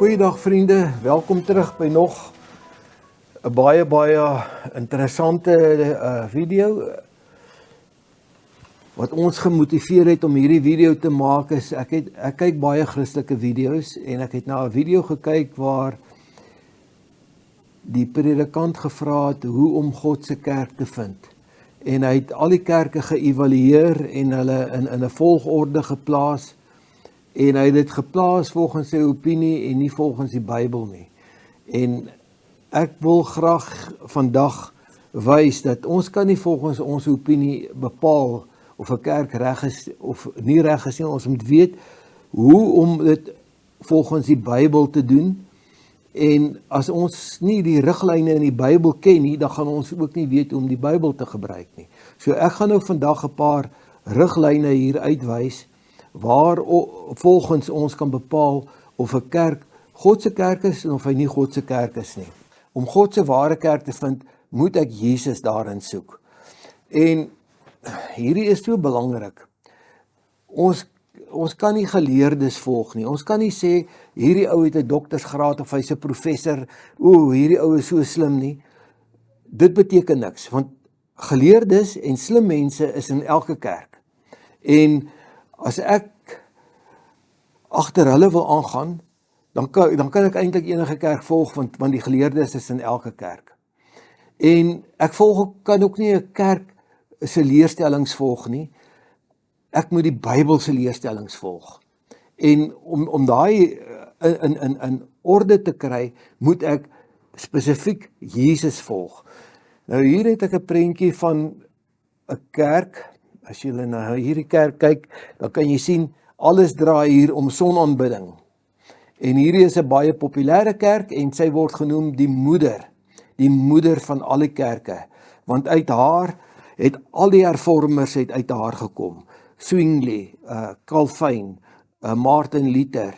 Goeiedag vriende, welkom terug by nog 'n baie interessante video. Wat ons gemotiveer het om hierdie video te maak is, ek kyk baie Christelike video's en ek het na 'n video gekyk waar die predikant gevra het hoe om God se kerk te vind. En hy het al die kerke geëvalueer en hulle in 'n volgorde geplaas. En hy het dit geplaas volgens sy opinie en nie volgens die Bybel nie. En ek wil graag vandag wys dat ons kan nie volgens ons opinie bepaal of 'n kerk reg is of nie reg is nie. Ons moet weet hoe om dit volgens die Bybel te doen. En as ons nie die riglyne in die Bybel ken nie, dan gaan ons ook nie weet hoe om die Bybel te gebruik nie. So ek gaan nou vandag 'n paar riglyne hier uitwys waar volgens ons kan bepaal of 'n kerk God se kerk is en of hy nie God se kerk is nie. Om God se ware kerk te vind, moet ek Jesus daarin soek. En hierdie is so belangrik. Ons kan nie geleerdes volg nie. Ons kan nie sê hierdie ou het 'n doktorsgraad of hy's 'n professor, hierdie ou is so slim nie. Dit beteken niks, want geleerdes en slim mense is in elke kerk. En as ek agter hulle wil aangaan, dan kan ek eintlik enige kerk volg, want die geleerdes is in elke kerk. En ek kan ook nie 'n kerk se leerstellings volg nie. Ek moet die Bybel se leerstellings volg. En om daai in orde te kry, moet ek spesifiek Jesus volg. Nou hier het ek 'n prentjie van 'n kerk. As jy na hierdie kerk kyk, dan kan jy sien, alles draai hier om sonaanbidding. En hierdie is 'n baie populêre kerk en sy word genoem die moeder van al die kerke. Want uit haar het al die hervormers uit haar gekom. Zwingli, Calvin, Martin Luther,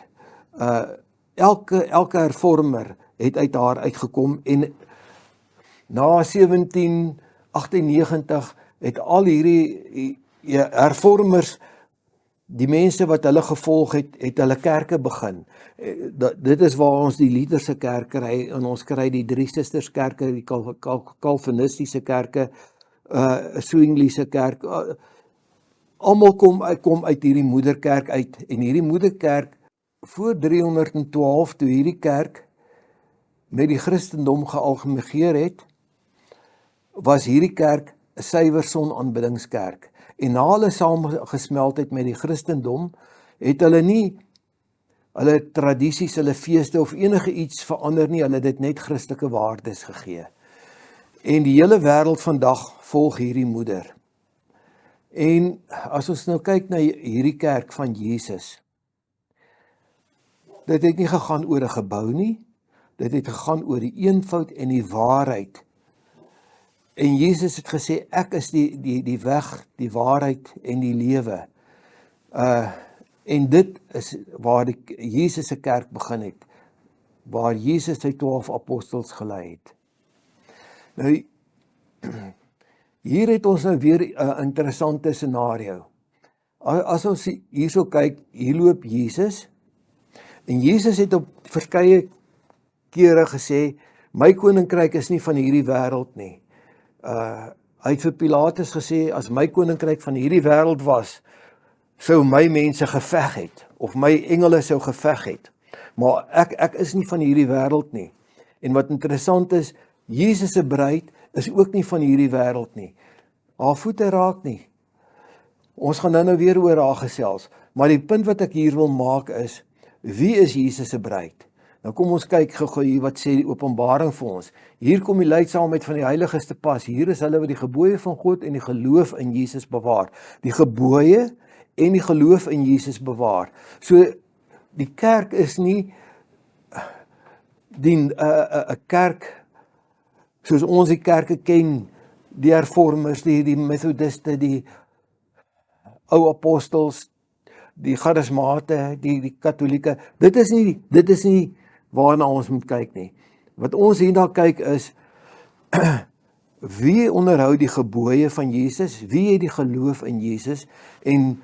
elke hervormer het uit haar uitgekom en na 1798 het al hierdie hervormers, die mense wat hulle gevolg het hulle kerke begin. Dit is waar ons die Lutherse kerk kry, en ons kry die Drie Susters kerke, die Calvinistiese kerke, Zwingli se kerk, almal kom uit hierdie moederkerk uit, en hierdie moederkerk, voor 312, toe hierdie kerk met die Christendom gealgemegeer het, was hierdie kerk 'n suiwer sonaanbiddingskerk. En na hulle saamgesmeld het met die Christendom, het hulle nie hulle tradisies, hulle feeste of enige iets verander nie, hulle het dit net Christelike waardes gegee. En die hele wêreld vandag volg hierdie moeder. En as ons nou kyk na hierdie kerk van Jesus, dit het nie gegaan oor 'n gebou nie, dit het gegaan oor die eenvoud en die waarheid. En Jesus het gesê, ek is die weg, die waarheid en die lewe. En dit is waar Jesus se kerk begin het, waar Jesus sy 12 apostels gelei het. Nou, hier het ons nou weer 'n interessante scenario. As ons hierso kyk, hier loop Jesus, en Jesus het op verskeie kere gesê, my koninkryk is nie van hierdie wêreld nie. Hy het vir Pilatus gesê, as my koninkryk van hierdie wêreld was, sou my mense geveg het, of my engele sou geveg het. Maar ek is nie van hierdie wêreld nie. En wat interessant is, Jesus se bruid is ook nie van hierdie wêreld nie. Haar voete raak nie. Ons gaan nou weer oor haar gesels. Maar die punt wat ek hier wil maak is, wie is Jesus se bruid? Nou kom ons kyk gou hier wat sê die Openbaring vir ons. Hier kom die leidsaamheid van die heiliges te pas. Hier is hulle wat die gebooie van God en die geloof in Jesus bewaar. Die gebooie en die geloof in Jesus bewaar. So die kerk is nie 'n kerk soos ons die kerke ken, die hervormers, die methodiste, die ou apostels, die charismate, die katholieke. Dit is nie waarna ons moet kyk nie. Wat ons hierna kyk is, wie onderhou die gebooie van Jesus, wie het die geloof in Jesus, en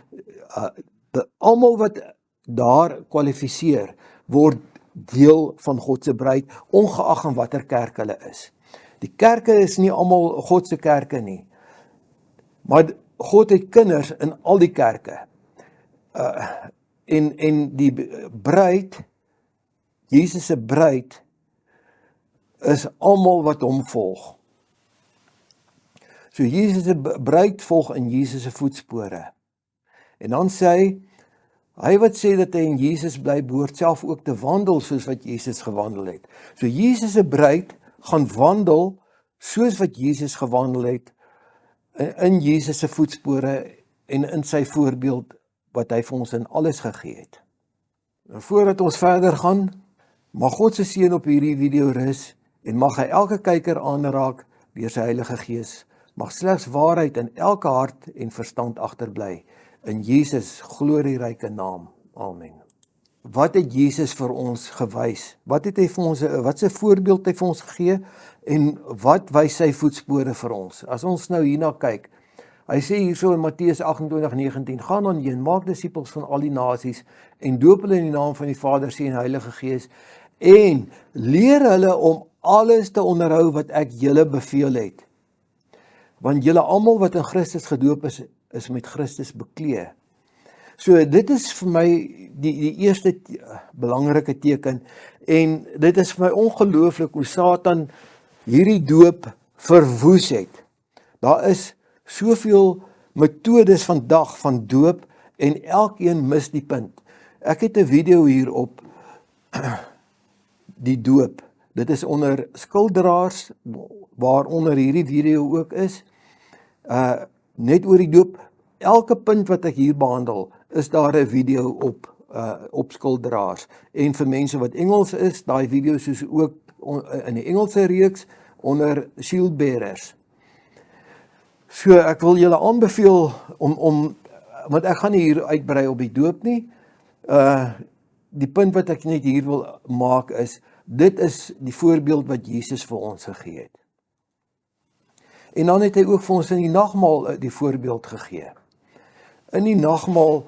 almal wat daar kwalifiseer, word deel van God se bruid, ongeag in watter kerk hulle is. Die kerke is nie almal God se kerke nie, maar God het kinders in al die kerke. En die bruid, Jesus se bruid, is almal wat hom volg. So Jesus se bruid volg in Jesus se voetspore. En dan sê hy wat sê dat hy in Jesus bly, behoort self ook te wandel soos wat Jesus gewandel het. So Jesus se bruid gaan wandel soos wat Jesus gewandel het, in Jesus se voetspore en in sy voorbeeld wat hy vir ons in alles gegee het. En voordat ons verder gaan, mag God se seën op hierdie video rus en mag hy elke kyker aanraak deur sy Heilige Gees. Mag slegs waarheid in elke hart en verstand agterbly. In Jesus glorieryke naam. Amen. Wat het Jesus vir ons gewys? Wat het hy vir ons, wat se voorbeeld hy vir ons gegee en wat wys sy voetspore vir ons? As ons nou hierna kyk, hy sê hierso in Matteus 28:19, gaan dan heen, maak disippels van al die nasies en doop hulle in die naam van die Vader, Seun en Heilige Gees en leer hulle om alles te onderhou wat ek julle beveel het. Want julle almal wat in Christus gedoop is met Christus beklee. So dit is vir my die eerste belangrike teken en dit is vir my ongelooflik hoe Satan hierdie doop verwoes het. Daar is soveel metodes vandag van doop en elkeen mis die punt. Ek het 'n video hier op die doop. Dit is onder skilderaars waaronder hierdie video ook is. Net oor die doop, elke punt wat ek hier behandel, is daar 'n video op skilderaars. En vir mense wat Engels is, daai video's is ook in die Engelse reeks onder shield bearers. So ek wil julle aanbeveel om want ek gaan nie hier uitbrei op die doop nie. Die punt wat ek net hier wil maak is, dit is die voorbeeld wat Jesus vir ons gegee het. En dan het hy ook vir ons in die nagmaal die voorbeeld gegee. In die nagmaal,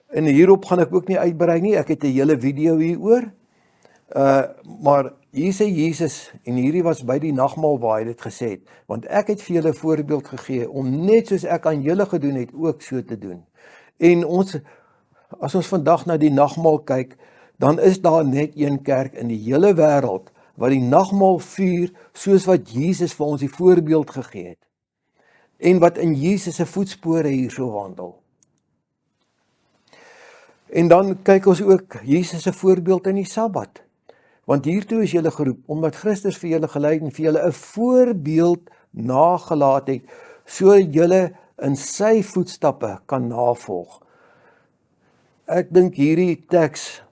en hierop gaan ek ook nie uitbrei nie, ek het 'n hele video hieroor, maar hier sê Jesus, en hierdie was by die nagmaal waar hy dit gesê het, want ek het vir julle 'n voorbeeld gegee, om net soos ek aan julle gedoen het, ook so te doen. En as ons vandag na die nagmaal kyk, dan is daar net een kerk in die hele wêreld, wat die nagmaal vier, soos wat Jesus vir ons die voorbeeld gegee het, en wat in Jesus se voetspore hierso wandel. En dan kyk ons ook Jesus se voorbeeld in die Sabbat, want hiertoe is julle geroep, omdat Christus vir julle gelei en vir julle 'n voorbeeld nagelaat het, so julle in sy voetstappe kan navolg. Ek dink hierdie teks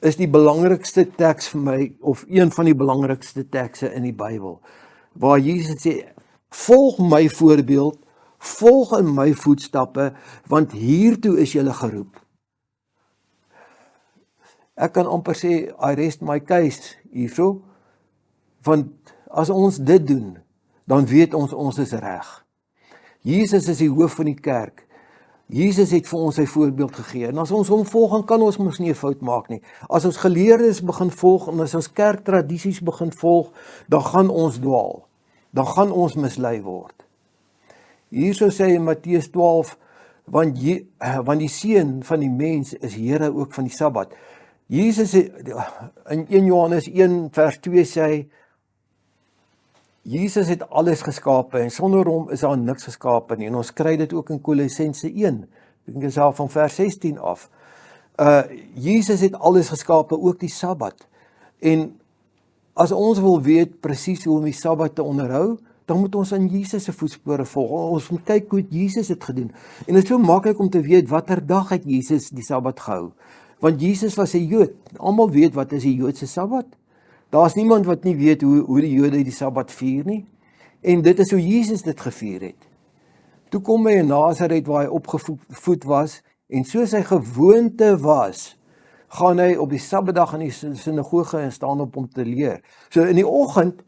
is die belangrikste teks vir my, of een van die belangrikste tekste in die Bybel, waar Jesus sê, volg my voorbeeld, volg in my voetstappe, want hiertoe is julle geroep. Ek kan amper sê, I rest my case hierso, want as ons dit doen, dan weet ons is reg. Jesus is die hoof van die kerk. Jesus het vir ons sy voorbeeld gegee, en as ons hom volg, dan kan ons mos nie 'n fout maak nie. As ons geleerdes begin volg, en as ons kerktradisies begin volg, dan gaan ons dwaal, dan gaan ons mislei word. Hierso sê hy in Matteus 12, want die seun van die mens is Here ook van die Sabbat. Jesus in 1 Johannes 1 vers 2 sê hy, Jesus het alles geskape en sonder hom is daar niks geskape nie. En ons kry dit ook in Kolossense 1. Ek dink dit is van vers 16 af. Jesus het alles geskape, ook die Sabbat. En as ons wil weet presies hoe om die Sabbat te onderhou, dan moet ons aan Jesus se voetspore volg. Ons moet kyk hoe Jesus het gedoen. En dit is so maklik om te weet watter dag het Jesus die Sabbat gehou. Want Jesus was 'n Jood. Almal weet wat is die Joodse Sabbat. Daar's niemand wat nie weet hoe die Jode die Sabbat vier nie. En dit is hoe Jesus dit gevier het. Toe kom hy in Nasaret waar hy opgevoed was, en soos sy gewoonte was, gaan hy op die Sabbatdag in die sinagoge en staan op om te leer. So in die oggend,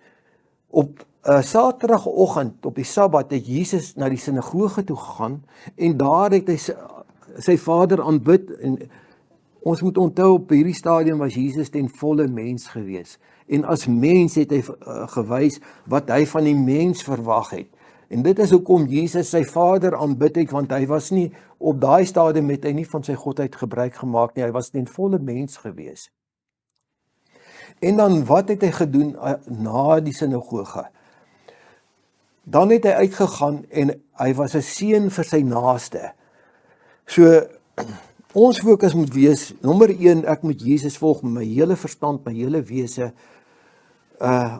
op Saterdagoggend op die Sabbat, het Jesus na die sinagoge toe gegaan, en daar het hy sy Vader aanbid, Ons moet onthou op hierdie stadium was Jesus ten volle mens gewees. En as mens het hy gewys wat hy van die mens verwag het. En dit is hoekom Jesus sy Vader aanbid het, want hy was nie, op daai stadium het hy nie van sy godheid gebruik gemaak nie, hy was ten volle mens gewees. En dan wat het hy gedoen na die sinagoge? Dan het hy uitgegaan en hy was 'n seën vir sy naaste. So, ons fokus moet wees, nommer 1, ek moet Jesus volg met my hele verstand, my hele wese,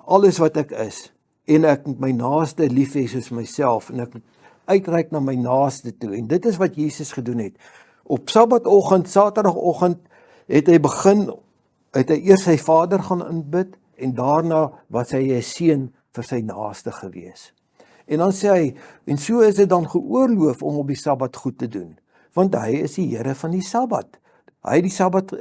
alles wat ek is, en ek moet my naaste lief hê soos myself, en ek moet uitreik na my naaste toe, en dit is wat Jesus gedoen het. Op Sabbadoggend, Saterdagoggend, het hy eers sy Vader gaan aanbid, en daarna was hy 'n seën vir sy naaste gewees. En dan sê hy, en so is dit dan geoorloof om op die Sabbat goed te doen, want hy is die Here van die Sabbat. Hy het die Sabbat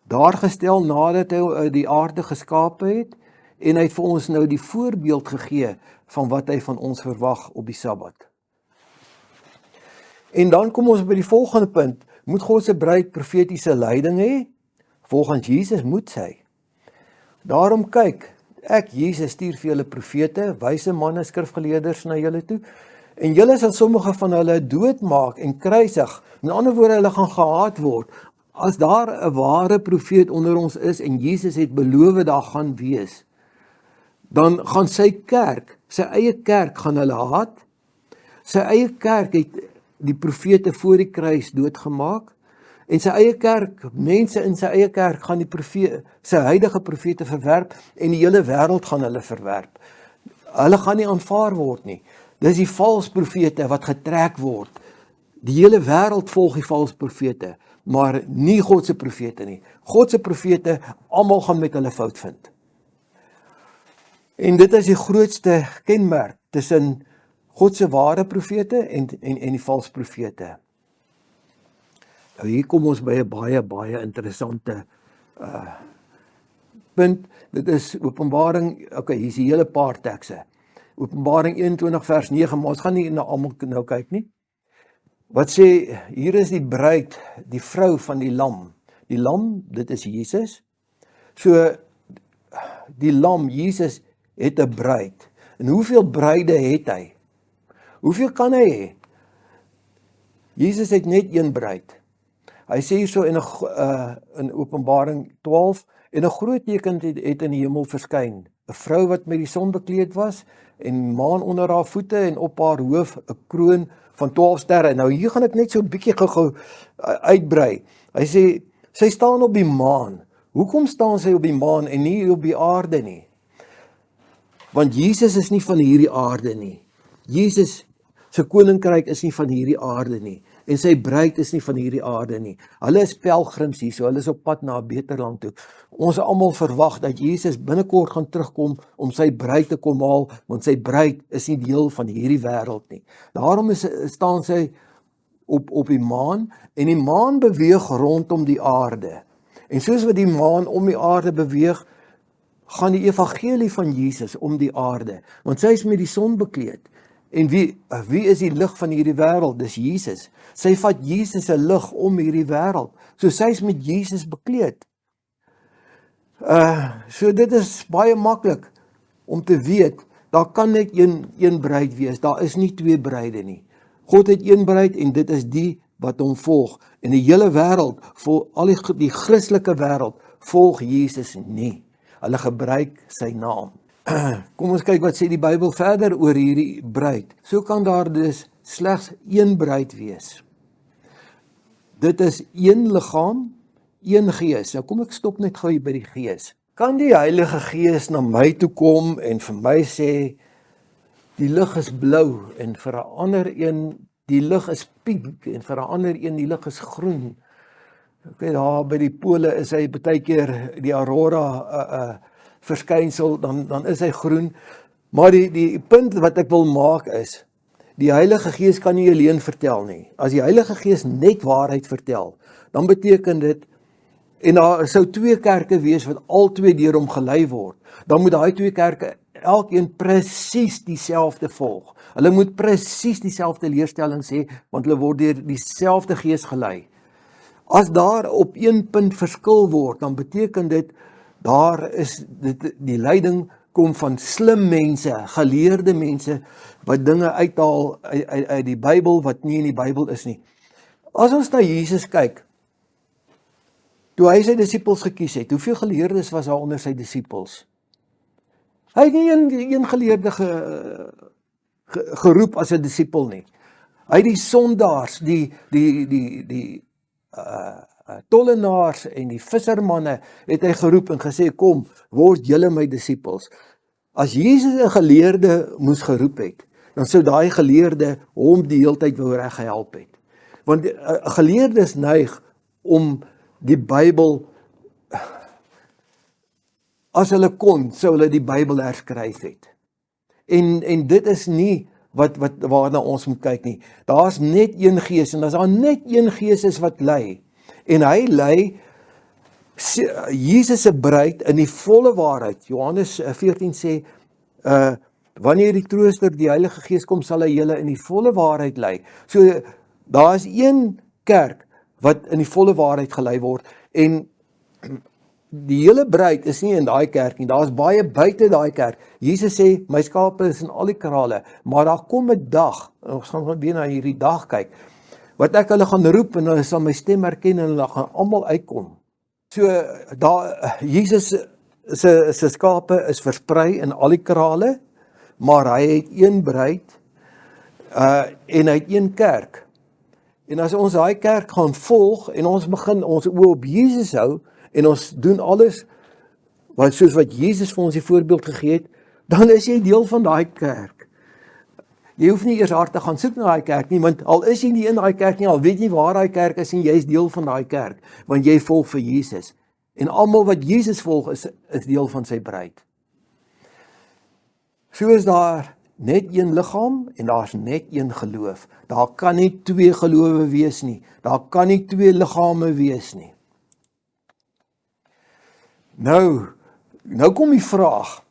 daar gestel nadat hy die aarde geskape het, en hy het vir ons nou die voorbeeld gegee van wat hy van ons verwag op die Sabbat. En dan kom ons by die volgende punt, moet God se bruid profetiese leiding hê? Volgens Jesus moet sy. Daarom kyk, ek Jesus stuur vir julle profete, wyse manne, skrifgeleerders na julle toe, en julle sal sommige van hulle doodmaak en kruisig, met ander woorde, hulle gaan gehaat word. As daar 'n ware profeet onder ons is, en Jesus het beloof daar gaan wees, dan gaan sy kerk, sy eie kerk gaan hulle haat, sy eie kerk het die profete voor die kruis doodgemaak, en sy eie kerk, mense in sy eie kerk gaan sy huidige profete verwerp, en die hele wêreld gaan hulle verwerp. Hulle gaan nie aanvaar word nie. Dis die vals profete wat getrek word. Die hele wêreld volg die vals profete, maar nie God se profete nie. God se profete, almal gaan met hulle fout vind. En dit is die grootste kenmerk tussen God se ware profete en die vals profete. Nou hier kom ons by 'n baie interessante punt. Dit is Openbaring, hier is die hele paar tekste. Openbaring 21 vers 9, maar ons gaan nie na almal nou kyk nie. Wat sê, hier is die bruid, die vrou van die lam. Die lam, dit is Jesus. So, die lam, Jesus, het 'n bruid. En hoeveel bruide het hy? Hoeveel kan hy hê? Jesus het net een bruid. Hy sê hier so in Openbaring 12, en 'n groot teken het in die hemel verskyn. 'n Vrou wat met die son bekleed was, en maan onder haar voete, en op haar hoof 'n kroon van 12 sterre. Nou hier gaan ek net so 'n bietjie gou uitbrei. Hy sê, sy staan op die maan. Hoekom staan sy op die maan en nie op die aarde nie? Want Jesus is nie van hierdie aarde nie. Jesus se koninkryk is nie van hierdie aarde nie. En sy bruid is nie van hierdie aarde nie. Hulle is pelgrims hier, so hulle is op pad na 'n beter land toe. Ons almal verwag dat Jesus binnekort gaan terugkom om sy bruid te kom haal, want sy bruid is nie deel van hierdie wêreld nie. Daarom staan sy op die maan, en die maan beweeg rondom die aarde. En soos wat die maan om die aarde beweeg, gaan die evangelie van Jesus om die aarde, want sy is met die son bekleed. En wie is die lig van hierdie wêreld? Dis Jesus. Sy vat Jesus se lig om hierdie wêreld. So sy is met Jesus bekleed. So dit is baie maklik om te weet, daar kan net een bruid wees, daar is nie twee bruide nie. God het een bruid en dit is die wat hom volg. En die hele wêreld, al die Christelike wêreld, volg Jesus nie. Hulle gebruik sy naam. Kom ons kyk wat sê die Bybel verder oor hierdie bruid. So kan daar dus slegs een bruid wees. Dit is een liggaam, een gees. Nou kom ek stop net gou hier by die gees. Kan die Heilige Gees na my toe kom en vir my sê, die lig is blou, en vir 'n ander een, die lig is pink, en vir 'n ander een, die lig is groen. Okay, daar by die pole is hy baie keer die aurora verskynsel, dan is hy groen. Maar die punt wat ek wil maak is, die Heilige Gees kan nie alleen vertel nie. As die Heilige Gees net waarheid vertel, dan beteken dit, en daar sou twee kerke wees wat al twee deur hom gelei word, dan moet daai twee kerke elkeen presies dieselfde volg. Hulle moet presies dieselfde leerstellings hê, want hulle word deur dieselfde Gees gelei. As daar op een punt verskil word, dan beteken dit, die leiding kom van slim mense, geleerde mense, wat dinge uithaal uit die Bybel, wat nie in die Bybel is nie. As ons na Jesus kyk, toe hy sy disippels gekies het, hoeveel geleerdes was daar onder sy disippels? Hy het nie een geleerde geroep as 'n disipel nie. Hy het die sondaars, die tollenaars en die vissermanne het hy geroep en gesê, kom, word julle my disippels. As Jesus 'n geleerde moes geroep het, dan sou daai geleerde hom die heeltyd wou reg gehelp het. Want geleerdes neig om die Bybel, as hulle kon, sou hulle die Bybel herskryf het. En dit is nie waarna ons moet kyk nie. Daar's net een Gees, en as daar net een Gees is wat lei, en hy lei Jesus se bruid in die volle waarheid. Johannes 14 sê, wanneer die Trooster, die Heilige Gees kom, sal hy julle in die volle waarheid lei. So, daar is een kerk wat in die volle waarheid gelei word, en die hele bruid is nie in daai kerk nie, daar is baie buite daai kerk. Jesus sê, my skape is in al die krale, maar daar kom 'n dag, en ons gaan weer na hierdie dag kyk, wat ek hulle gaan roep, en hulle sal my stem herken, en hulle gaan almal uitkom. So, Jesus se skape is versprei in al die krale, maar hy het een bruid, en hy het een kerk. En as ons daai kerk gaan volg, en ons begin ons oë op Jesus hou, en ons doen alles, soos wat Jesus vir ons die voorbeeld gegee het, dan is jy deel van daai kerk. Jy hoef nie eers hard te gaan soek na daai kerk nie, want al is jy nie in daai kerk nie, al weet jy waar daai kerk is, en jy is deel van daai kerk, want jy volg vir Jesus. En almal wat Jesus volg, is deel van sy bruid. So is daar net een liggaam, en daar's net een geloof. Daar kan nie twee gelowe wees nie. Daar kan nie twee liggame wees nie. Nou kom die vraag,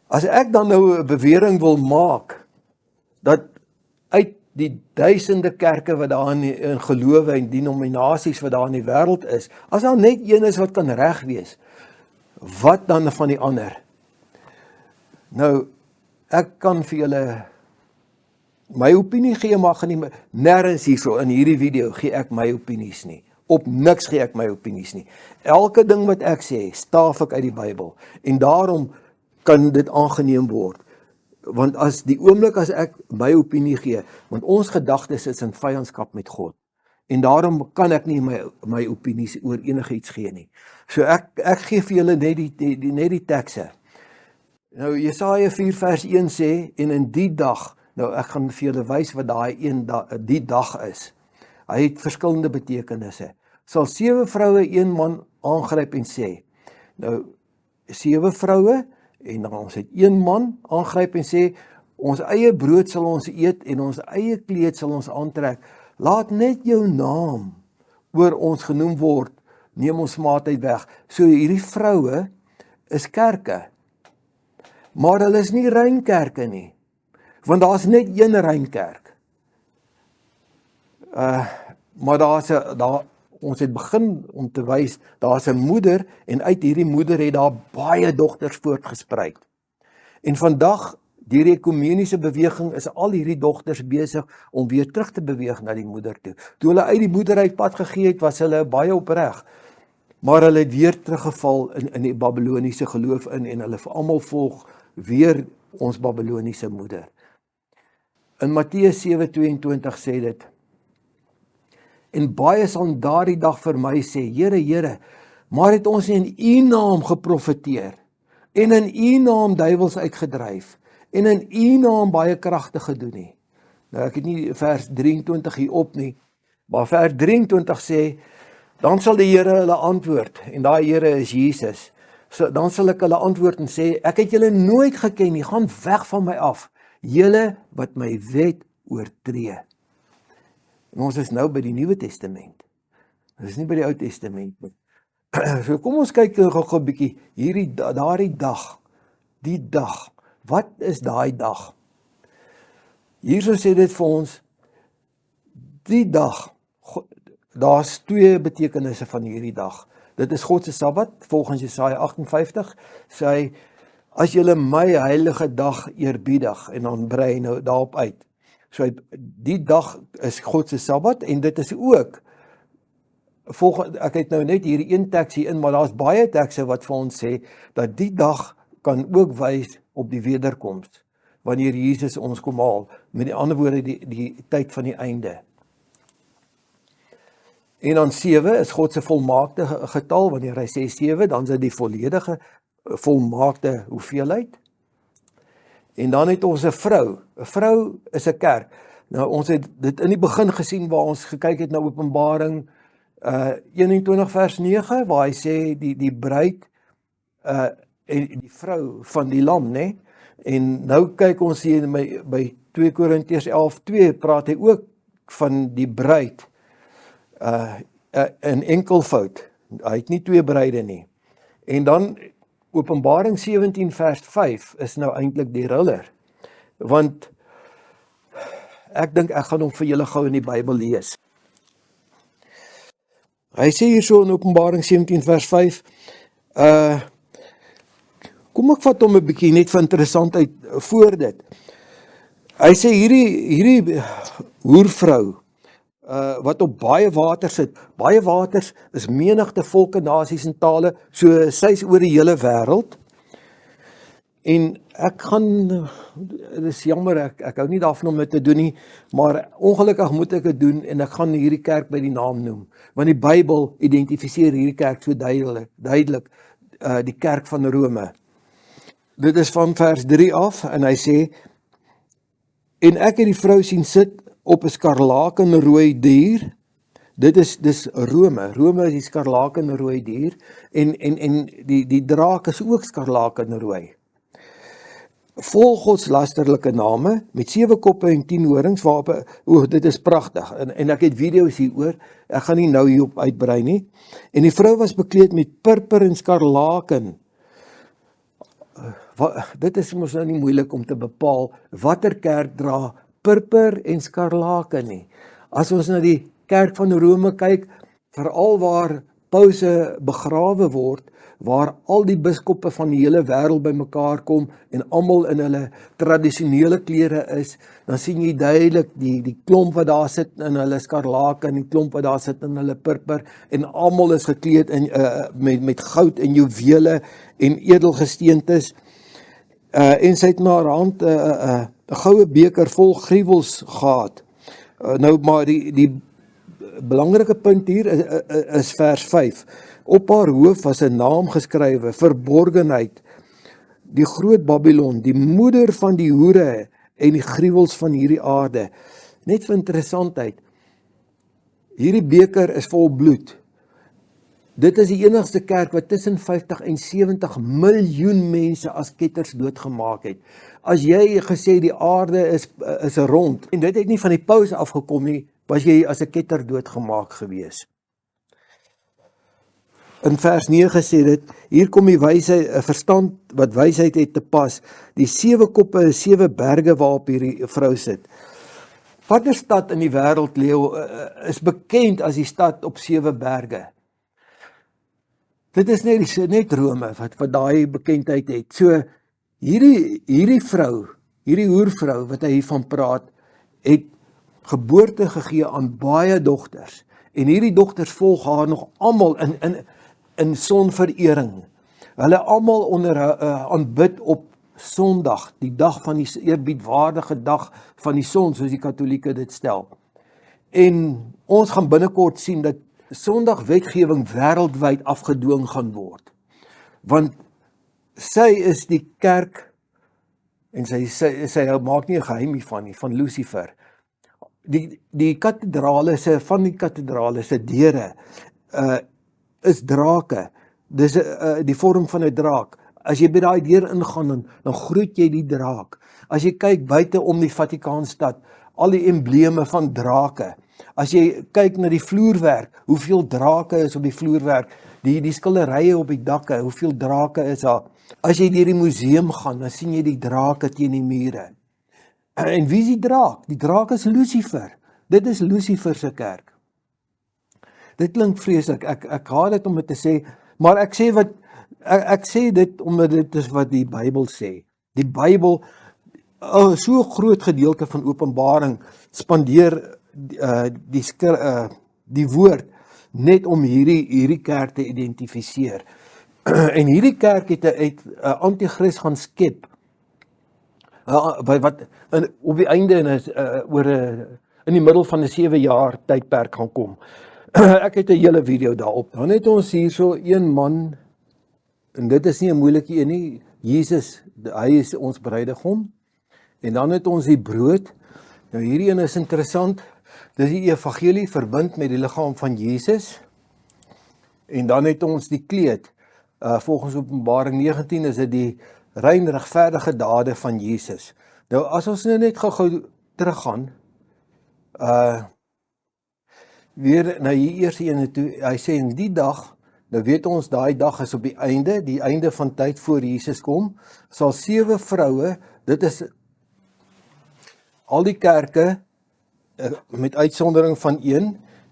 as ek dan nou 'n bewering wil maak, dat uit die duisende kerke wat daar in gelowe en denominasies wat daar in die wêreld is, as daar net een is wat kan reg wees, wat dan van die ander? Nou, ek kan vir julle my opinie gee, maar gaan nie nêrens hierso in hierdie video gee ek my opinies nie. Op niks gee ek my opinies nie. Elke ding wat ek sê, staaf ek uit die Bybel. En daarom kan dit aangeneem word. Want as die oomblik as ek my opinie gee, want ons gedagtes is in vyandskap met God. En daarom kan ek nie my opinies oor enigiets gee nie. So ek gee vir julle net die tekste. Nou Jesaja 4 vers 1 sê, en in die dag, nou ek gaan vir julle wys wat die dag is. Hy het verskillende betekenisse. Sal 7 vroue een man aangryp en sê, nou 7 vroue, en dan ons het een man aangryp en sê, ons eie brood sal ons eet, en ons eie kleed sal ons aantrek. Laat net jou naam oor ons genoem word, neem ons smaadheid weg. So hierdie vroue is kerke, maar hulle is nie rein kerke nie, want daar is net een rein kerk. Maar ons het begin om te wys, daar is 'n moeder, en uit hierdie moeder het daar baie dogters voortgespruit. En vandag, deur die ekumeniese beweging, is al hierdie dogters besig om weer terug te beweeg na die moeder toe. Toe hulle uit die moeder uit pad gegee het, was hulle baie opreg, maar hulle het weer teruggeval in die Babyloniese geloof in, en hulle almal volg weer ons Babyloniese moeder. In Matteus 7:22 sê dit, en baie sal daardie dag vir my sê, Here, Here, maar het ons in U naam geprofeteer, en in U naam duiwels uitgedryf, en in U naam baie kragte gedoen nie. Nou ek het nie vers 23 hier op nie, maar vers 23 sê, dan sal die Here hulle antwoord, en daai Here is Jesus. So, dan sal ek hulle antwoord en sê, ek het julle nooit geken nie, gaan weg van my af, julle wat my wet oortree. En ons is nou by die Nuwe Testament. Dit is nie by die Ou Testament nie. So kom ons kyk gou 'n bietjie daardie dag. Die dag. Wat is daai dag? Hierso sê dit vir ons, die dag, daar's twee betekenisse van hierdie dag. Dit is God se Sabbat, volgens Jesaja 58, sê hy, as julle my heilige dag eerbiedig, en dan brei hy nou daarop uit. So die dag is God se Sabbat, en dit is ook, ek het nou net hierdie een teks hier in, maar daar's baie tekste wat vir ons sê, dat die dag kan ook wys op die wederkoms, wanneer Jesus ons kom haal, met die ander woorde, die tyd van die einde. En dan 7 is God se volmaakte getal, wanneer hy sê 7, dan is dit die volledige, volmaakte hoeveelheid. En dan het ons 'n vrou. 'n Vrou is 'n kerk. Nou ons het dit in die begin gesien waar ons gekyk het na Openbaring 21 vers 9, waar hy sê die bruid en die vrou van die lam, né? En nou kyk ons hier by 2 Korintiërs 11:2 praat hy ook van die bruid in enkelvoud. Hy het nie twee bruide nie. En dan Openbaring 17 vers 5 is nou eintlik die riller. Want ek dink ek gaan hom vir julle gou in die Bybel lees. Hy sê hier so in Openbaring 17 vers 5, kom ek vat hom 'n bietjie net vir interessantheid voor dit. Hy sê hierdie hoervrou, wat op baie water sit, baie waters is menigte volke, nasies en tale, so sy is oor die hele wêreld. En ek gaan, dit is jammer, ek hou nie daarvan om dit te doen nie, maar ongelukkig moet ek dit doen, en ek gaan hierdie kerk by die naam noem, want die Bybel identifiseer hierdie kerk so duidelik, die kerk van Rome. Dit is van vers 3 af, en hy sê, en ek het die vrou sien sit op 'n skarlakenrooi dier. Dis Rome is die skarlakenrooi dier, en die draak is ook skarlakenrooi. Vol godslasterlike name, met 7 koppe en 10 horings, waarop, dit is pragtig, en ek het video's hieroor, ek gaan nie nou hierop uitbrei nie, en die vrou was bekleed met purper en skarlaken. Dit is mos nou nie moeilik om te bepaal, watter kerk dra purper en skarlaken nie. As ons na die kerk van Rome kyk, veral waar Pause begrawe word, waar al die biskoppe van die hele wêreld bymekaar kom en almal in hulle tradisionele klere is, dan sien jy duidelik die klomp wat daar sit in hulle skarlaken, die klomp wat daar sit in hulle purper, en almal is gekleed met goud en juwele en edelgesteentes. En sy het na haar hand 'n goue beker vol gruwels gehad. Nou maar die belangrike punt hier is vers 5. Op haar hoof was 'n naam geskrywe, verborgenheid, die groot Babylon, die moeder van die hoere en die gruwels van hierdie aarde. Net vir interessantheid, hierdie beker is vol bloed. Dit is die enigste kerk wat tussen 50 en 70 miljoen mense as ketters doodgemaak het. As jy gesê die aarde is rond, en dit het nie van die paus afgekom nie, was jy as 'n ketter doodgemaak gewees. In vers 9 sê dit, hier kom die wysheid, 'n verstand wat wysheid het te pas. Die 7 koppe is 7 berge waarop hierdie vrou sit. Watter stad in die wêreld, Leo, is bekend as die stad op 7 berge? Dit is net Rome wat daai bekendheid het. So hierdie vrou, hierdie hoervrou wat hy hiervan praat, het geboorte gegee aan baie dogters. En hierdie dogters volg haar nog almal in sonverering. Hulle almal aanbid op Sondag, die dag van die eerbiedwaardige dag van die son, soos die Katolieke dit stel. En ons gaan binnekort sien dat Sondag wetgewing wêreldwyd afgedwing gaan word. Want sy is die kerk, en sy maak nie 'n geheim hiervan nie, van Lucifer. Die kathedrale se deure is drake. Dis die vorm van 'n draak. As jy by daai deur ingaan, dan groet jy die draak. As jy kyk buite om die Vatikaanstad, al die embleme van drake. As jy kyk na die vloerwerk, hoeveel drake is op die vloerwerk, die skilderye op die dakke, hoeveel drake is daar. As jy deur die museum gaan, dan sien jy die drake teen die mure. En wie is die draak? Die draak is Lucifer. Dit is Lucifer se kerk. dit klink vreeslik. Ek haat dit om dit te sê, maar ek sê dit omdat dit is wat die Bybel sê. Die Bybel, so 'n groot gedeelte van Openbaring spandeer die woord net om hierdie kerk te identifiseer. En hierdie kerk het 'n anti-kris gaan skep, wat op die einde in die middel van 'n 7 jaar tydperk gaan kom. Ek het 'n hele video daarop. Dan het ons hierso een man, en dit is nie 'n moeilike een nie, Jesus, hy is ons bruidegom. En dan het ons die brood. Nou hierdie een is interessant. Dis die evangelie verbind met die liggaam van Jesus. En dan het ons die kleed. Volgens Openbaring 19 is dit die rein regverdige dade van Jesus. Nou as ons nou net gou teruggaan, weer na die eerste ene toe, hy sê in die dag, nou weet ons daai dag is op die einde van tyd voor Jesus kom, sal 7 vroue, dit is al die kerke, met uitsondering van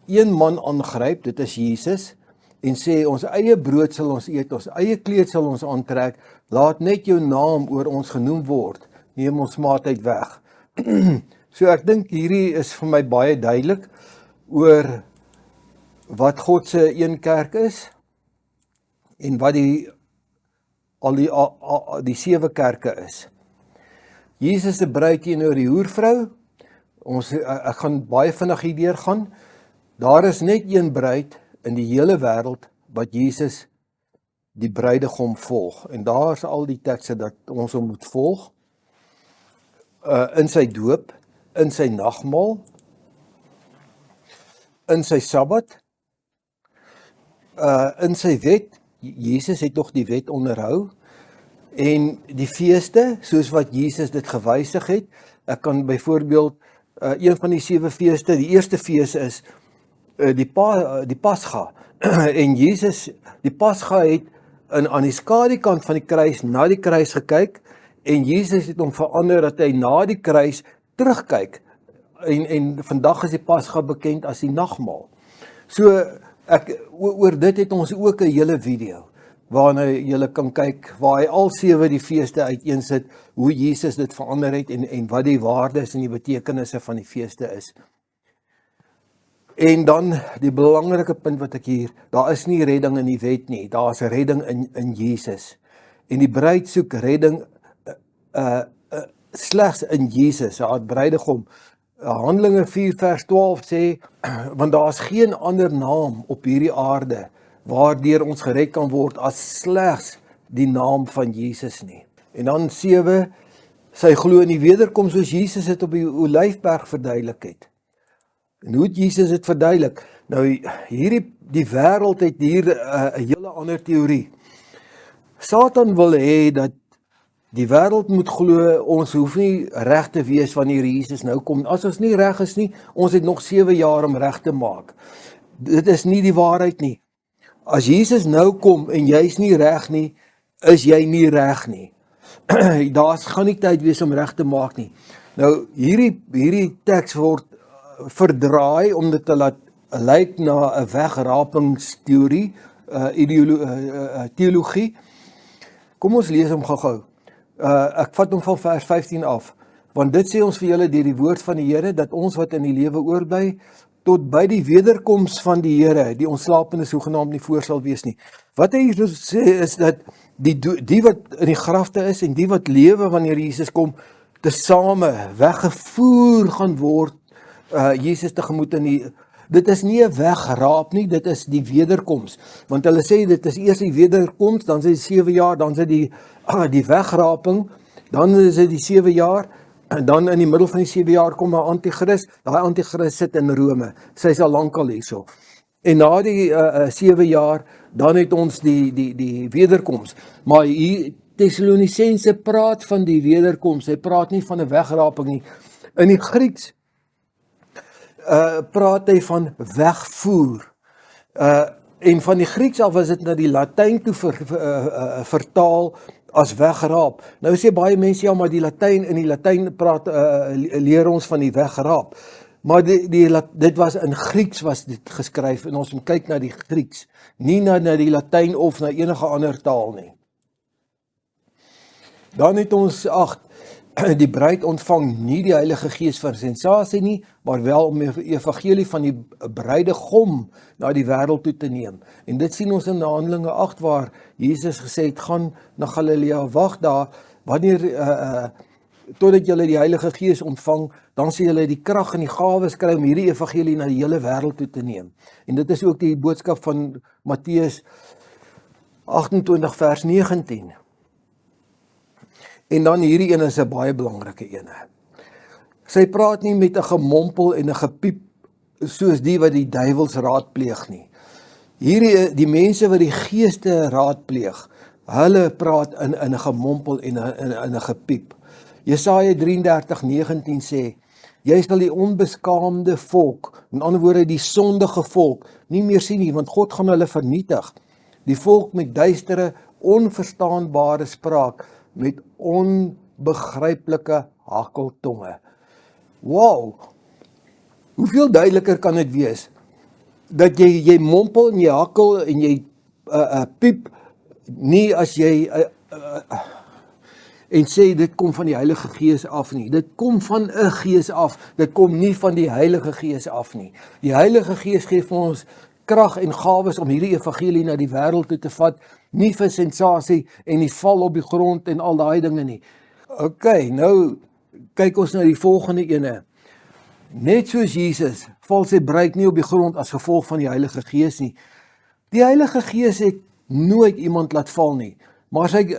een man aangryp, dit is Jesus, en sê, ons eie brood sal ons eet, ons eie kleed sal ons aantrek, laat net jou naam oor ons genoem word, neem ons smaadheid weg. So ek dink hierdie is vir my baie duidelik, oor wat God se een kerk is, en wat die 7 kerke is. Jesus se bruid teenoor die hoervrou, ek gaan baie vinnig hierdeur gaan, daar is net een bruid in die hele wêreld wat Jesus die bruidegom volg, en daar is al die tekste dat ons hom moet volg, in sy doop, in sy nagmaal, in sy Sabbat, in sy wet, Jesus het nog die wet onderhou, en die feeste, soos wat Jesus dit gewysig het. Ek kan byvoorbeeld, een van die 7 feeste, die eerste fees is, die Pasga, en Jesus, die Pasga het aan die skadukant van die kruis, na die kruis gekyk, en Jesus het hom verander dat hy na die kruis terugkyk, en vandag is die Pasga bekend as die nagmaal. So, oor dit het ons ook 'n hele video, waarna julle kan kyk, waar hy al 7 die feeste uiteensit, hoe Jesus dit verander het, en wat die waardes en die betekenisse van die feeste is. En dan, die belangrike punt wat ek hier, daar is nie redding in die wet nie, daar is redding in Jesus. En die bruid soek redding slegs in Jesus, haar bruidegom. Handelinge 4 vers 12 sê, want daar is geen ander naam op hierdie aarde, waardeur ons gered kan word, as slegs die naam van Jesus nie. En dan 7, sy glo in die wederkoms soos Jesus het op die Olyfberg verduidelik het. En hoe het Jesus dit verduidelik? Nou, die wêreld het hier 'n hele ander teorie. Satan wil hê dat die wêreld moet glo, ons hoef nie reg te wees wanneer Jesus nou kom. As ons nie reg is nie, ons het nog 7 jaar om reg te maak. Dit is nie die waarheid nie. As Jesus nou kom en jy's nie reg nie, is jy nie reg nie. Daar gaan nie tyd wees om reg te maak nie. Nou, hierdie teks word verdraai om dit te laat lyk na 'n wegrapingsteorie, teologie. Kom ons lees hom gou-gou. Ek vat hom van vers 15 af, want dit sê ons vir julle deur die woord van die Here, dat ons wat in die lewe oorbly, tot by die wederkoms van die Here, die ontslapenes hoegenaamd nie voor sal wees nie. Wat hy hier sê is dat die wat in die grafte is en die wat lewe wanneer Jesus kom, tesame weggevoer gaan word, Jesus tegemoet dit is nie 'n wegraap nie, dit is die wederkoms. Want hulle sê dit is eers die wederkoms, dan is dit 7 jaar, dan is dit die wegraping, dan is dit die 7 jaar, en dan in die middel van die 7 jaar kom 'n anti-kris, daai anti-kris sit in Rome, sy is al lankal hierso. En na die 7 jaar, dan het ons die wederkoms. Maar hier, Tessalonisense praat van die wederkoms, hy praat nie van 'n wegraping nie. In die Grieks, praat hy van wegvoer. En van die Grieks af is dit na die Latyn toe vertaal as wegraap. Nou sê baie mense, ja, maar in die Latyn praat, leer ons van die wegraap. Maar dit was in Grieks was dit geskryf, en ons moet kyk na die Grieks, nie na die Latyn of na enige ander taal nie. Dan het ons 8, die bruid ontvang nie die Heilige Gees vir sensasie nie, maar wel om die evangelie van die bruidegom na die wêreld toe te neem. En dit sien ons in Handelinge 8 waar Jesus gesê het, gaan na Galilea, wag daar, wanneer totdat julle die Heilige Gees ontvang, dan sal julle die krag en die gawes kry om hierdie evangelie na die hele wêreld toe te neem. En dit is ook die boodskap van Matteus 28 vers 19. En dan hierdie een is 'n baie belangrike ene. Sy praat nie met 'n gemompel en 'n gepiep soos die wat die duiwels raadpleeg nie. Die mense wat die geeste raadpleeg, hulle praat in 'n gemompel en in 'n gepiep. Jesaja 33:19 sê, jy sal die onbeskaamde volk, in ander woorde die sondige volk, nie meer sien nie, want God gaan hulle vernietig. Die volk met duistere, onverstaanbare spraak, met onbegryplike hakkeltonge. Wow, hoeveel duideliker kan dit wees? Dat jy mompel en jy hakkel en jy piep, nie as jy en sê dit kom van die Heilige Gees af nie. Dit kom van 'n gees af, dit kom nie van die Heilige Gees af nie. Die Heilige Gees gee vir ons krag en gawes om hierdie evangelie na die wêreld toe te vat, nie vir sensasie en die val op die grond en al daai dinge nie. OK, nou kyk ons na die volgende ene. Net soos Jesus val sy bruid nie op die grond as gevolg van die Heilige Gees nie. Die Heilige Gees het nooit iemand laat val nie, maar sy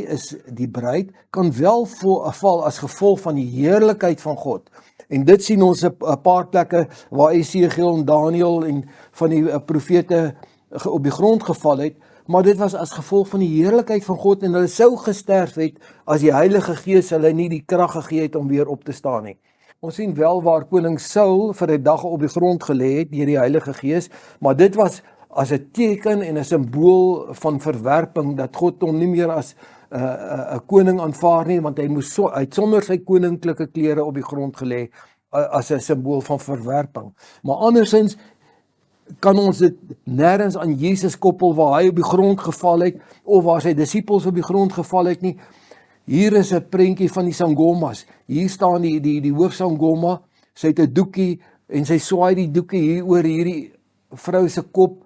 is die bruid, kan wel val as gevolg van die heerlikheid van God. En dit sien ons 'n paar plekke waar Esegiel en Daniël en van die profete op die grond geval het, maar dit was as gevolg van die heerlikheid van God en hulle sou gesterf het as die Heilige Gees hulle nie die krag gegee het om weer op te staan nie. Ons sien wel waar koning Saul vir 'n dag op die grond gelê het deur die Heilige Gees, maar dit was as 'n teken en 'n simbool van verwerping dat God hom nie meer as 'n koning aanvaar nie, want hy het sonder sy koninklike klere op die grond gelê as 'n simbool van verwerping. Maar andersins kan ons dit nêrens aan Jesus koppel waar hy op die grond geval het of waar sy disippels op die grond geval het nie. Hier is 'n prentjie van die sangomas. Hier staan die hoofsangoma, sy het 'n doekie en sy swaai die doekie hier oor hierdie vrou se kop.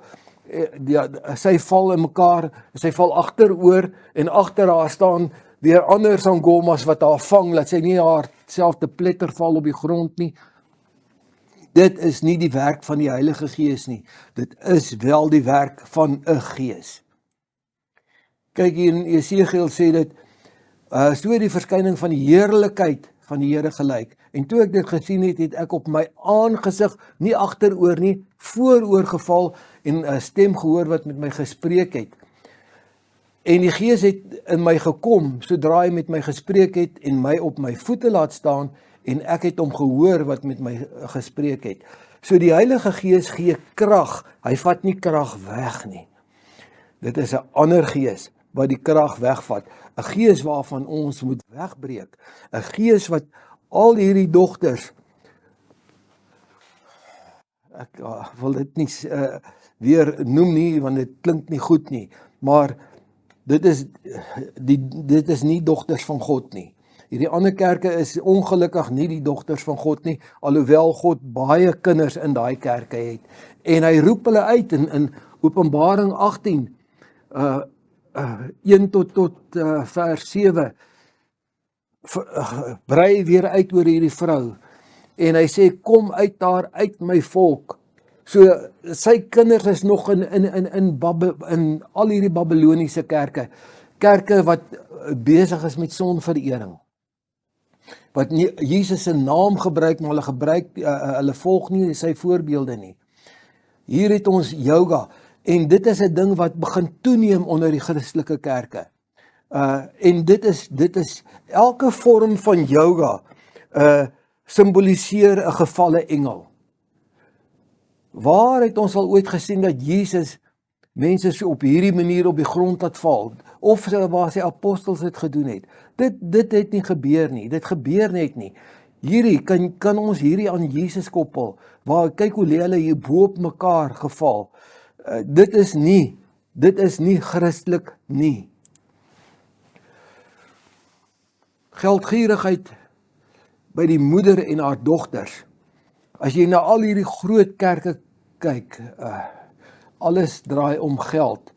Sy val in mekaar, sy val agteroor en agter haar staan weer ander sangomas wat haar vang, laat sy nie haar self te pletter val op die grond nie. Dit is nie die werk van die Heilige Gees nie. Dit is wel die werk van 'n gees. Kyk hier in Esegiel sê dit, so die verskyning van die heerlikheid van die Here gelyk. En toe ek dit gesien het, het ek op my aangesig, nie agteroor nie, vooroor geval en 'n stem gehoor wat met my gespreek het. En die Gees het in my gekom, sodra hy met my gespreek het en my op my voete laat staan en ek het hom gehoor wat met my gespreek het. So die Heilige Gees gee krag, hy vat nie krag weg nie. Dit is 'n ander gees wat die krag wegvat, 'n gees waarvan ons moet wegbreek, 'n gees wat al hierdie dogters, ek wil dit nie weer noem nie, want dit klink nie goed nie, maar dit is nie dogters van God nie. Hierdie ander kerke is ongelukkig nie die dogters van God nie, alhoewel God baie kinders in daai kerke het. En hy roep hulle uit in Openbaring 18, 1 tot vers 7, brei weer uit oor hierdie vrou. En hy sê, kom uit daar, uit my volk. So, sy kinders is nog in al hierdie Babyloniese kerke wat besig is met sonverering. Wat nie Jesus se naam gebruik, maar hulle volg nie sy voorbeelde nie. Hier het ons yoga, en dit is 'n ding wat begin toeneem onder die Christelike kerke. En dit is elke vorm van yoga simboliseer 'n gevalle engel. Waar het ons al ooit gesien dat Jesus mense so op hierdie manier op die grond laat val, of waar sy apostels het gedoen het? Dit het nie gebeur nie, dit gebeur net nie. Hierdie, kan ons hierdie aan Jesus koppel, waar kyk hoe lê hulle hier bo op mekaar geval. Dit is nie Christelik nie. Geldgierigheid by die moeder en haar dogters. As jy na al hierdie groot kerke kyk, alles draai om geld.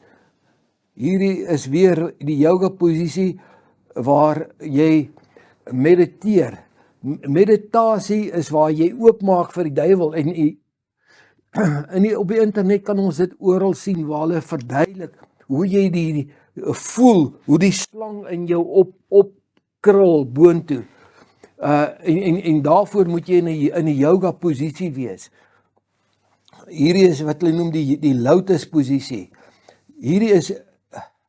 Hierdie is weer die yoga posisie waar jy mediteer. Meditasie is waar jy oopmaak vir die duiwel en op die internet kan ons dit oral sien waar hulle verduidelik hoe jy die voel, hoe die slang in jou opkrul boontoe. En daarvoor moet jy in 'n yoga posisie wees. Hierdie is wat hulle noem die lotus posisie. Hierdie is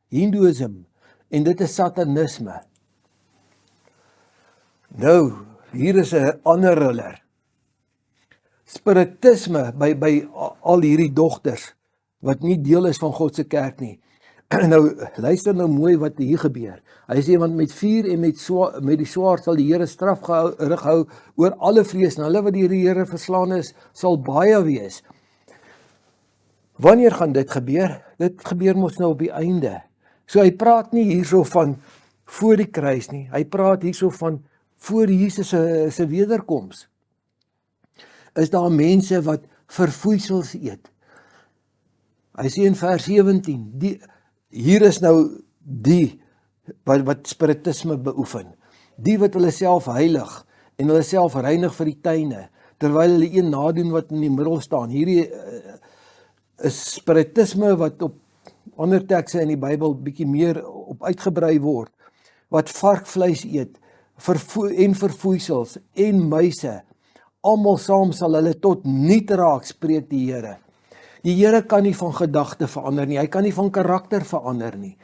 Hindoeïsme en dit is satanisme. Nou, hier is 'n ander riller. Spiritisme by al hierdie dogters wat nie deel is van God se kerk nie. Nou, luister nou mooi wat hier gebeur. Hy sê, want met vuur en met die swaard sal die Here straf rig hou oor alle vlees, en hulle wat deur die Here verslaan is, sal baie wees. Wanneer gaan dit gebeur? Dit gebeur mos nou op die einde. So hy praat nie hierso van voor die kruis nie, hy praat hierso van voor Jesus se wederkoms. Is daar mense wat verfoeisels eet. Hy sê in vers 17, hier is nou die wat spiritisme beoefen, die wat hulle self heilig en hulle self reinig vir die tuine, terwyl hulle een nadoen wat in die middel staan. Hierdie is spiritisme wat op ander tekste in die Bybel bietjie meer op uitgebrei word, wat varkvleis eet, en verfoeisels en muise, almal saam sal hulle tot niet raak, spreek die Here. Die Here kan nie van gedagte verander nie, hy kan nie van karakter verander nie.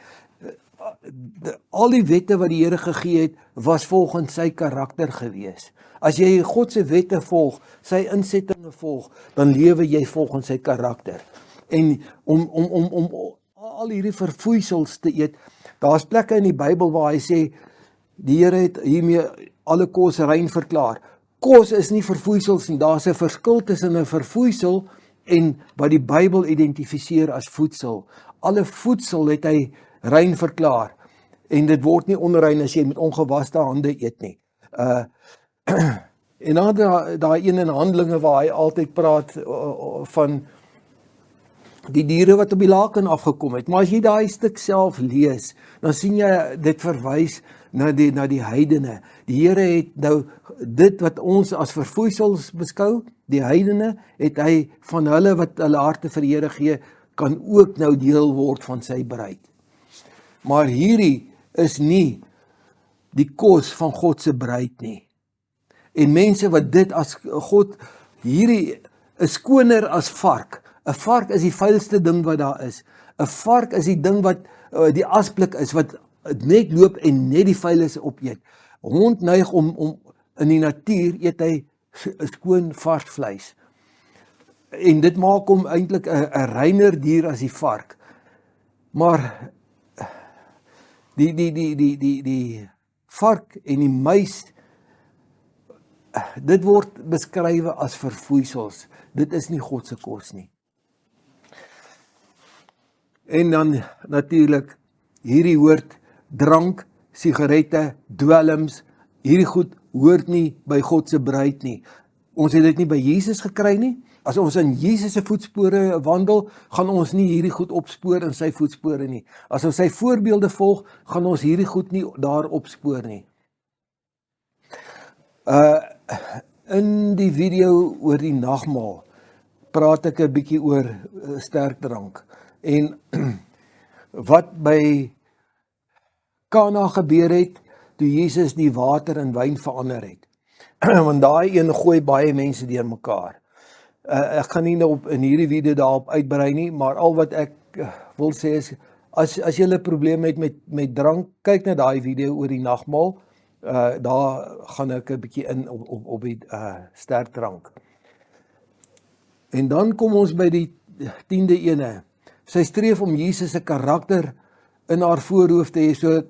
Al die wette wat die Here gegee het, was volgens sy karakter gewees. As jy God se wette volg, sy insettinge volg, dan lewe jy volgens sy karakter. En om al hierdie verfoeisels te eet, daar's plekke in die Bybel waar hy sê, die Here het hiermee alle kos rein verklaar. Kos is nie verfoeisels nie, daar's 'n verskil tussen 'n verfoeisel en wat die Bybel identifiseer as voedsel. Alle voedsel het hy rein verklaar, en dit word nie onrein as jy met ongewaste hande eet nie. En dan daai een in Handelinge waar hy altyd praat van die diere wat op die laken afgekom het. Maar as jy daai stuk self lees, dan sien jy dit verwys na die heidene. Die Here het nou dit wat ons as verfoeisels beskou, die heidene, het hy van hulle wat hulle harte vir die Here gee, kan ook nou deel word van sy bruid. Maar hierdie is nie die kos van God se bruid nie. En mense wat dit as God, hierdie is skoner as vark. 'n Vark is die vuilste ding wat daar is. 'n Vark is die ding wat die asblik is, wat net loop en net die vuilis opeet. Hond neig om in die natuur eet hy skoon vars vleis. En dit maak hom eintlik 'n reiner dier as die vark. Maar die vark en die muis, dit word beskrywe as verfoeisels. Dit is nie God se kos nie. En dan natuurlik hierdie hoort drank, sigarette, dwelms, hierdie goed hoort nie by God se bruid nie. Ons het dit nie by Jesus gekry nie. As ons in Jesus se voetspore wandel, gaan ons nie hierdie goed opspoor in sy voetspore nie. As ons sy voorbeelde volg, gaan ons hierdie goed nie daar opspoor nie. In die video oor die nagmaal praat ek 'n bietjie oor sterk drank. En wat by Kana gebeur het, toe Jesus die water in wyn verander het. Want daai een gooi baie mense deur mekaar. Ek gaan nie nou in hierdie video daarop uitbrei nie, maar al wat ek wil sê is, as jy 'n probleem het met drank, kyk na daai video oor die nagmaal. Daar gaan ek 'n bietjie in op die sterk drank. En dan kom ons by die 10de ene. Sy streef om Jesus se karakter in haar voorhoof te hê, sodat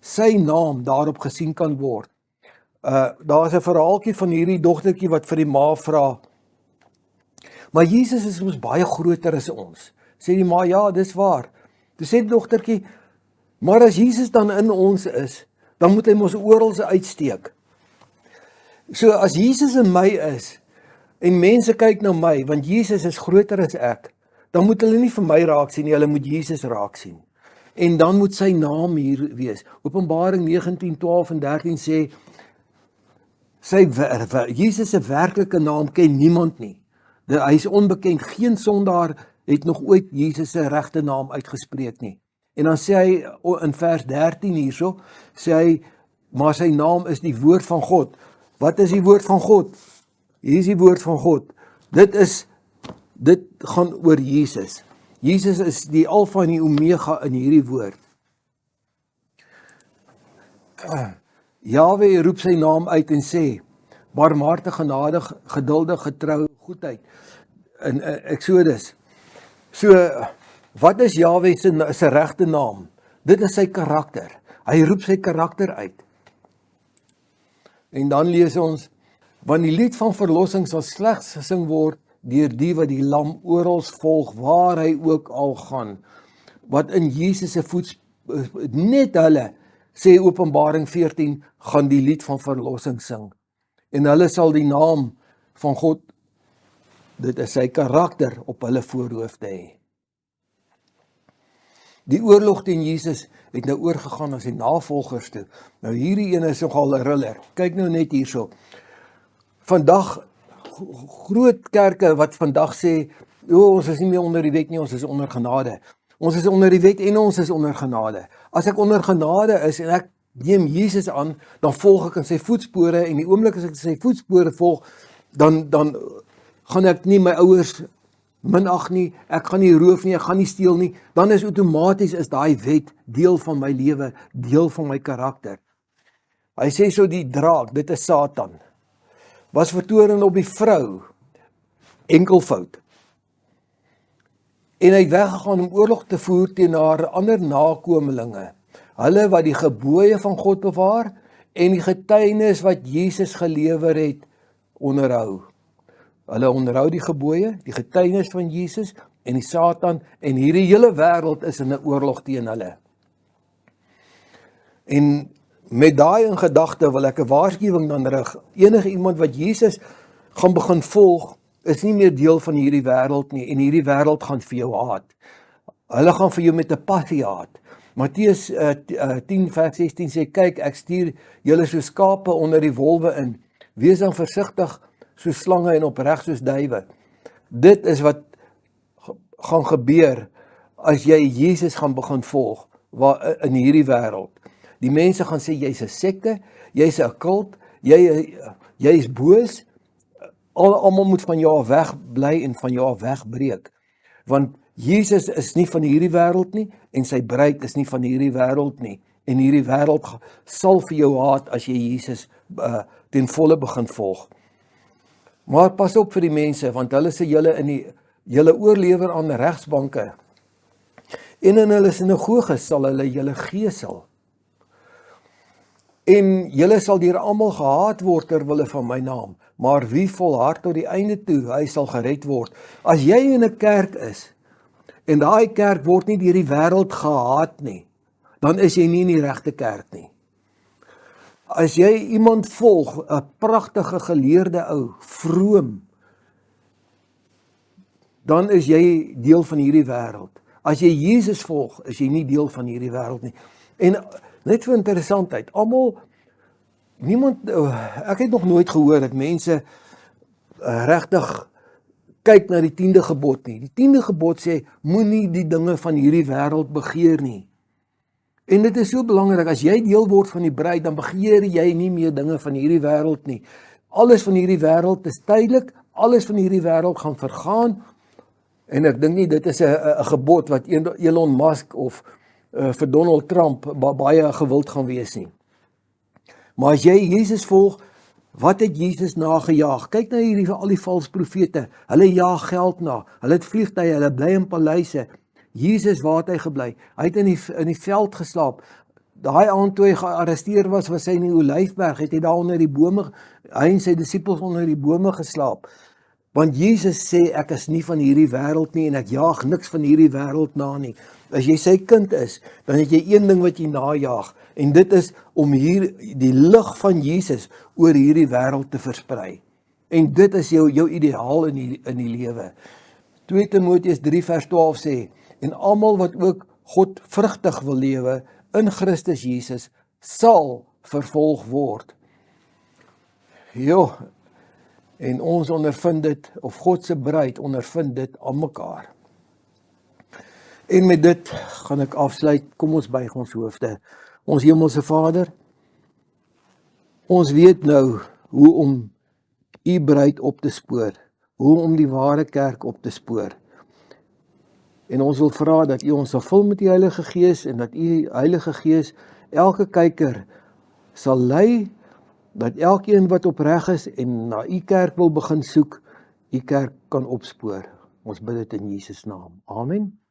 sy naam daarop gesien kan word. Daar is 'n verhaaltjie van hierdie dogtertjie wat vir die ma vra, maar Jesus is mos baie groter as ons. Sê die ma, ja, dis waar. Toe sê die dogtertjie, maar as Jesus dan in ons is, dan moet hy mos oral uitsteek. So as Jesus in my is, en mense kyk na my, want Jesus is groter as ek, dan moet hulle nie vir my raak sien nie, hulle moet Jesus raak sien. En dan moet sy naam hier wees. Openbaring 19, 12 en 13 sê, Jesus se werklike naam ken niemand nie. Hy is onbekend, geen sondaar het nog ooit Jesus se regte naam uitgespreek nie. En dan sê hy in vers 13 hierso, sê hy, maar sy naam is die woord van God. Wat is die woord van God? Hier is die woord van God. Dit gaan oor Jesus. Jesus is die alfa en die omega in hierdie woord. Jahwe roep sy naam uit en sê, barmhartig, genadig, geduldig, getrou, goedheid. In Exodus. So, wat is Jahwe se regte naam? Dit is sy karakter. Hy roep sy karakter uit. En dan lees ons, want die lied van verlossing sal slegs gesing word deur die wat die lam oral volg, waar hy ook al gaan. Wat in Jesus se net hulle, sê Openbaring 14, gaan die lied van verlossing sing. En hulle sal die naam van God, dit is sy karakter, op hulle voorhoofde hê. Die oorlog teen Jesus het nou oorgegaan as die navolgers toe. Nou hierdie ene is nogal 'n riller. Kyk nou net hierso. Vandag, groot kerke wat vandag sê, ons is nie meer onder die wet nie, ons is onder genade. Ons is onder die wet en ons is onder genade. As ek onder genade is en ek neem Jesus aan, dan volg ek in sy voetspore, en die oomblik as ek sy voetspore volg, dan gaan ek nie my ouers minag nie, ek gaan nie roof nie, ek gaan nie steel nie, dan is outomaties daai wet deel van my lewe, deel van my karakter. Hy sê so, die draak, dit is Satan, was vertoren op die vrou, enkelvoud. En hy het weggegaan om oorlog te voer teen haar ander nakomelinge, hulle wat die gebooie van God bewaar, en die getuienis wat Jesus gelewer het, onderhou. Hulle onderhou die gebooie, die getuienis van Jesus, en die Satan, en hierdie hele wêreld is in 'n oorlog teen hulle. En met daai in gedagte wil ek 'n waarskuwing dan rig. Enige iemand wat Jesus gaan begin volg, is nie meer deel van hierdie wêreld nie, en hierdie wêreld gaan vir jou haat. Hulle gaan vir jou met 'n passie haat. Matteus 10 vers 16 sê, kyk, ek stuur julle so skape onder die wolwe in. Wees dan versigtig soos slange en opreg soos duwe. Dit is wat gaan gebeur as jy Jesus gaan begin volg in hierdie wêreld. Die mense gaan sê, jy's 'n sekte, jy's 'n kult, jy is boos, almal moet van jou af wegbly en van jou af wegbreek. Want Jesus is nie van hierdie wêreld nie, en sy bruid is nie van hierdie wêreld nie. En hierdie wêreld sal vir jou haat as jy Jesus ten volle begin volg. Maar pas op vir die mense, want hulle sê julle oorlewer aan regsbanke. En in hulle sinagoges sal hulle julle gesel. En julle sal deur almal gehaat word ter wille van my naam. Maar wie volhard tot die einde toe, hy sal gered word. As jy in 'n kerk is, en daai kerk word nie deur die wêreld gehaat nie, dan is jy nie in die regte kerk nie. As jy iemand volg, 'n pragtige geleerde ou, vroom, dan is jy deel van hierdie wêreld. As jy Jesus volg, is jy nie deel van hierdie wêreld nie. En net vir interessantheid, ek het nog nooit gehoor dat mense regtig kyk na die 10de gebod nie. Die 10de gebod sê, moenie die dinge van hierdie wêreld begeer nie. En dit is so belangrik, as jy deel word van die bruid, dan begeer jy nie meer dinge van hierdie wêreld nie. Alles van hierdie wêreld is tydelik, alles van hierdie wêreld gaan vergaan, en ek dink nie, dit is 'n gebod wat Elon Musk of vir Donald Trump baie gewild gaan wees nie. Maar as jy Jesus volg, wat het Jesus nagejaag? Kyk na al die valse profete, hulle jaag geld na, hulle het vliegtuie, hulle bly in paleise. Jesus, waar het hy gebly? Hy het in die veld geslaap. daai aand toe hy gearresteer was hy in die Olyfberg, het hy daar onder die bome, hy en sy disippels onder die bome geslaap. Want Jesus sê, ek is nie van hierdie wêreld nie en ek jaag niks van hierdie wêreld na nie. As jy sy kind is, dan het jy een ding wat jy najaag, en dit is om hier die lig van Jesus oor hierdie wêreld te versprei. En dit is jou ideaal in die lewe. 2 Timoteus 3 vers 12 sê, en almal wat ook God vrugtig wil lewe in Christus Jesus, sal vervolg word. En ons ondervind dit, of God se bruid ondervind dit aan mekaar. En met dit gaan ek afsluit, kom ons buig ons hoofde. Ons hemelse Vader, ons weet nou hoe om u bruid op te spoor, hoe om die ware kerk op te spoor. En ons wil vra dat u ons sal vul met die Heilige Gees en dat u Heilige Gees elke kyker sal lei, dat elkeen wat opreg is en na u kerk wil begin soek, u kerk kan opspoor. Ons bid dit in Jesus naam. Amen.